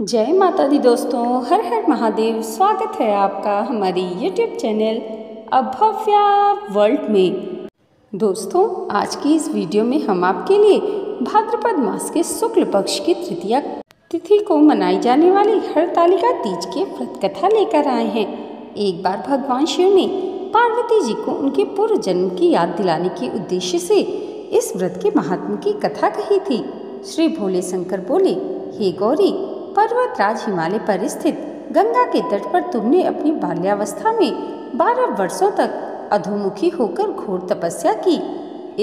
जय माता दी दोस्तों, हर हर महादेव। स्वागत है आपका हमारी YouTube चैनल अभव्या वर्ल्ड में। दोस्तों, आज की इस वीडियो में हम आपके लिए भाद्रपद मास के शुक्ल पक्ष की तृतीया तिथि को मनाई जाने वाली हरतालिका तीज के व्रत कथा लेकर आए हैं। एक बार भगवान शिव ने पार्वती जी को उनके पूर्व जन्म की याद दिलाने के उद्देश्य से इस व्रत के महात्म्य की कथा कही थी। श्री भोले शंकर बोले, हे गौरी, पर्वतराज हिमालय पर स्थित गंगा के तट पर तुमने अपनी बाल्यावस्था में 12 वर्षों तक अधोमुखी होकर घोर तपस्या की।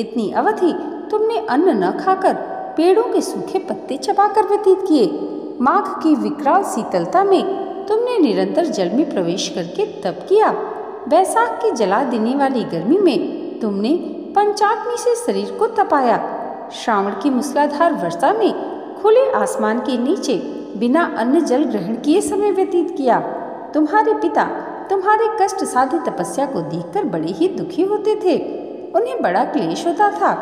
इतनी अवधि तुमने अन्न न खाकर पेड़ों के सूखे पत्ते चबाकर व्यतीत किए। माघ की विकराल शीतलता में तुमने निरंतर जल में प्रवेश करके तप किया। वैशाख की जला देने वाली गर्मी में तुमने पंचाग्नि से शरीर को तपाया। श्रावण की मूसलाधार वर्षा में खुले आसमान के नीचे बिना अन्न जल ग्रहण किए समय व्यतीत किया। तुम्हारे पिता तुम्हारे कष्ट साध्य तपस्या को देखकर बड़े ही दुखी होते थे। उन्हें बड़ा क्लेश होता था।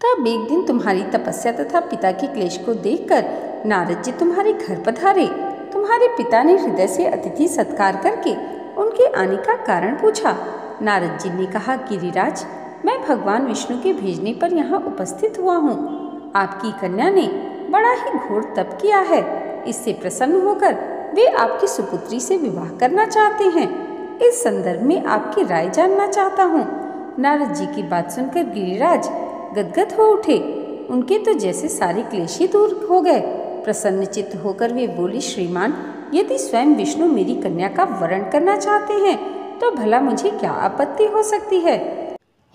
तब एक दिन तुम्हारी तपस्या तथा पिता के क्लेश को देखकर नारद जी तुम्हारे घर पधारे। तुम्हारे पिता ने हृदय से अतिथि सत्कार करके उनके आने का कारण पूछा। नारद जी ने कहा, गिरिराज, मैं भगवान विष्णु के भेजने पर यहाँ उपस्थित हुआ हूँ। आपकी कन्या ने बड़ा ही घोर तप किया है। इससे प्रसन्न होकर वे आपकी सुपुत्री से विवाह करना चाहते हैं। इस संदर्भ में आपकी राय जानना चाहता हूँ। नारद जी की बात सुनकर गिरिराज गदगद हो उठे। उनके तो जैसे सारे क्लेश ही दूर हो गए। प्रसन्न चित्त होकर वे बोले, श्रीमान, यदि स्वयं विष्णु मेरी कन्या का वरण करना चाहते हैं तो भला मुझे क्या आपत्ति हो सकती है।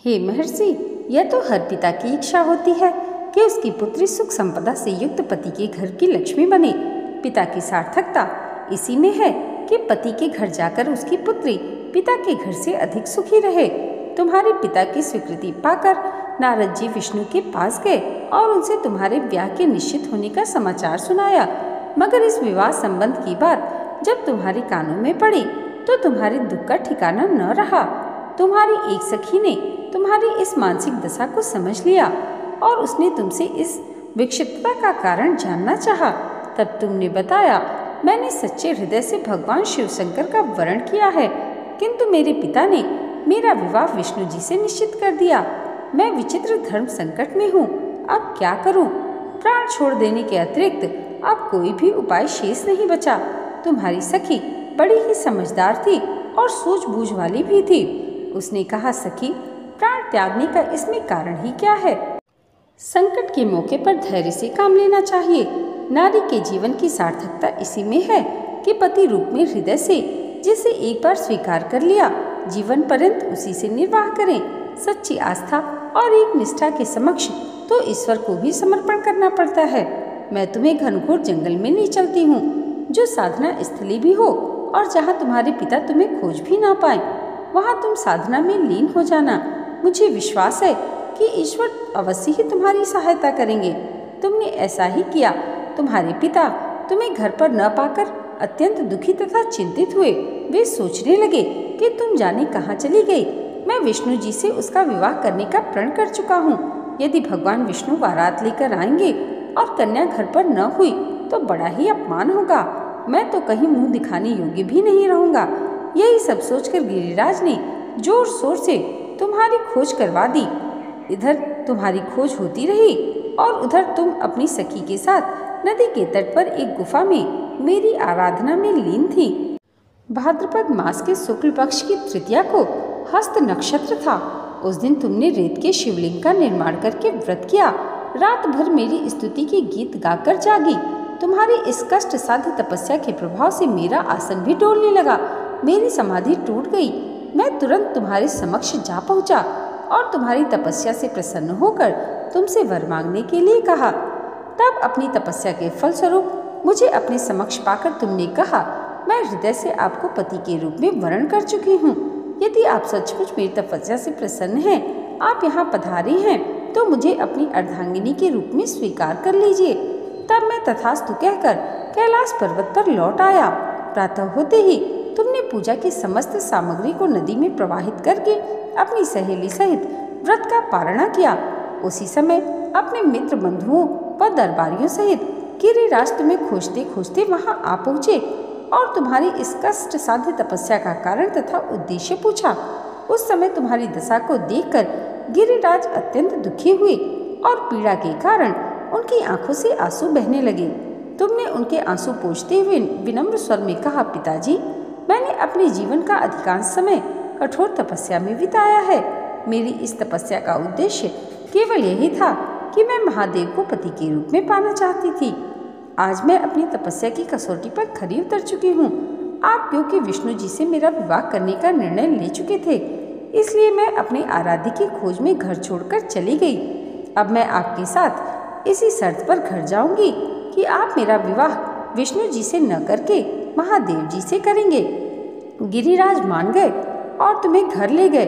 हे महर्षि, यह तो हर पिता की इच्छा होती है कि उसकी पुत्री सुख संपदा से युक्त पति के घर की लक्ष्मी बने। पिता की सार्थकता इसी में है कि पति के घर जाकर उसकी पुत्री पिता के घर से अधिक सुखी रहे। तुम्हारे पिता की स्वीकृति पाकर नारद जी विष्णु के पास गए और उनसे तुम्हारे ब्याह के निश्चित होने का समाचार सुनाया। मगर इस विवाह संबंध की बात जब तुम्हारे कानों में पड़ी तो तुम्हारे दुख का ठिकाना न रहा। तुम्हारी एक सखी ने तुम्हारी इस मानसिक दशा को समझ लिया और उसने तुमसे इस विक्षिप्तता का कारण जानना चाहा। तब तुमने बताया, मैंने सच्चे हृदय से भगवान शिव शंकर का वरण किया है, किंतु मेरे पिता ने मेरा विवाह विष्णु जी से निश्चित कर दिया। मैं विचित्र धर्म संकट में हूँ, अब क्या करूँ। प्राण छोड़ देने के अतिरिक्त अब कोई भी उपाय शेष नहीं बचा। तुम्हारी सखी बड़ी ही समझदार थी और सूझबूझ वाली भी थी। उसने कहा, सखी, प्राण त्यागने का इसमें कारण ही क्या है। संकट के मौके पर धैर्य से काम लेना चाहिए। नारी के जीवन की सार्थकता इसी में है कि पति रूप में हृदय से जिसे एक बार स्वीकार कर लिया, जीवन पर्यंत उसी से निर्वाह करें। सच्ची आस्था और एक निष्ठा के समक्ष तो ईश्वर को भी समर्पण करना पड़ता है। मैं तुम्हें घनघोर जंगल में ले चलती हूँ, जो साधना स्थली भी हो और जहाँ तुम्हारे पिता तुम्हें खोज भी ना पाए। वहाँ तुम साधना में लीन हो जाना। मुझे विश्वास है कि ईश्वर अवश्य ही तुम्हारी सहायता करेंगे। तुमने ऐसा ही किया। तुम्हारे पिता तुम्हें घर पर न पाकर अत्यंत दुखी तथा चिंतित हुए। वे सोचने लगे कि तुम जाने कहाँ चली गई। मैं विष्णु जी से उसका विवाह करने का प्रण कर चुका हूँ। यदि भगवान विष्णु बारात लेकर आएंगे और कन्या घर पर न हुई तो बड़ा ही अपमान होगा। मैं तो कहीं मुंह दिखाने योग्य भी नहीं रहूँगा। यही सब सोचकर गिरिराज ने जोर शोर से तुम्हारी खोज करवा दी। इधर तुम्हारी खोज होती रही और उधर तुम अपनी सखी के साथ नदी के तट पर एक गुफा में मेरी आराधना में लीन थी। भाद्रपद मास के शुक्ल पक्ष की तृतीया को हस्त नक्षत्र था। उस दिन तुमने रेत के शिवलिंग का निर्माण करके व्रत किया। रात भर मेरी स्तुति के गीत गाकर जागी। तुम्हारी इस कष्ट साध्य तपस्या के प्रभाव से मेरा आसन भी डोलने लगा। मेरी समाधि टूट गई। मैं तुरंत तुम्हारे समक्ष जा पहुंचा और तुम्हारी तपस्या से प्रसन्न होकर तुमसे वर मांगने के लिए कहा। तब अपनी तपस्या के फलस्वरूप मुझे अपने समक्ष पाकर तुमने कहा, मैं हृदय से आपको पति के रूप में वरण कर चुकी हूँ। यदि आप सचमुच मेरी तपस्या से प्रसन्न हैं, आप यहाँ पधारे हैं, तो मुझे अपनी अर्धांगिनी के रूप में स्वीकार कर लीजिए। तब मैं तथास्तु कहकर कैलाश पर्वत पर लौट आया। प्रातः होते ही तुमने पूजा की समस्त सामग्री को नदी में प्रवाहित करके अपनी सहेली सहित व्रत का पारणा किया। उसी समय अपने मित्र बंधुओं व दरबारियों सहित गिरिराज तुम्हें खोजते खोजते वहां आ पहुँचे और तुम्हारी इस कष्ट साध्य तपस्या का कारण तथा उद्देश्य पूछा। उस समय तुम्हारी दशा को देखकर गिरिराज अत्यंत दुखी हुए और पीड़ा के कारण उनकी आंखों से आंसू बहने लगे। तुमने उनके आंसू पोंछते हुए विनम्र स्वर में कहा, पिताजी, मैंने अपने जीवन का अधिकांश समय कठोर तपस्या में बिताया है। मेरी इस तपस्या का उद्देश्य केवल यही था कि मैं महादेव को पति के रूप में पाना चाहती थी। आज मैं अपनी तपस्या की कसौटी पर खरी उतर चुकी हूँ। आप क्योंकि विष्णु जी से मेरा विवाह करने का निर्णय ले चुके थे, इसलिए मैं अपने आराध्य की खोज में घर छोड़कर चली गई। अब मैं आपके साथ इसी शर्त पर घर जाऊंगी कि आप मेरा विवाह विष्णु जी से न करके महादेव जी से करेंगे। गिरिराज मान गए और तुम्हें घर ले गए।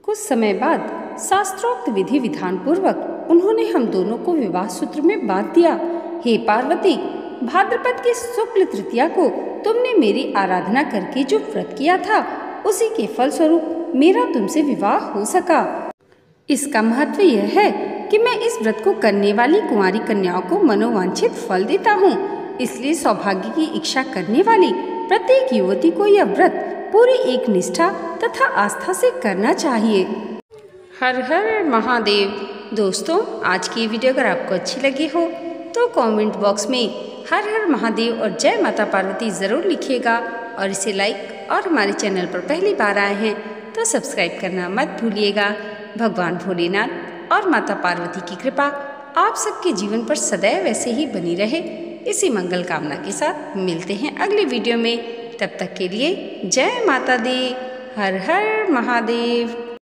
कुछ समय बाद शास्त्रोक्त विधि विधान पूर्वक उन्होंने हम दोनों को विवाह सूत्र में बांध दिया। हे पार्वती, भाद्रपद की शुक्ल तृतीया को तुमने मेरी आराधना करके जो व्रत किया था, उसी के फलस्वरूप मेरा तुमसे विवाह हो सका। इसका महत्व यह है कि मैं इस व्रत को करने वाली कुंवारी कन्याओं को मनोवांछित फल देता हूँ। इसलिए सौभाग्य की इच्छा करने वाली प्रत्येक युवती को यह व्रत पूरी एक निष्ठा तथा आस्था से करना चाहिए। हर हर महादेव। दोस्तों, आज की वीडियो अगर आपको अच्छी लगी हो तो कमेंट बॉक्स में हर हर महादेव और जय माता पार्वती ज़रूर लिखिएगा और इसे लाइक और हमारे चैनल पर पहली बार आए हैं तो सब्सक्राइब करना मत भूलिएगा। भगवान भोलेनाथ और माता पार्वती की कृपा आप सबके जीवन पर सदैव ऐसे ही बनी रहे, इसी मंगल कामना के साथ मिलते हैं अगली वीडियो में। तब तक के लिए जय माता दी। हर हर महादेव।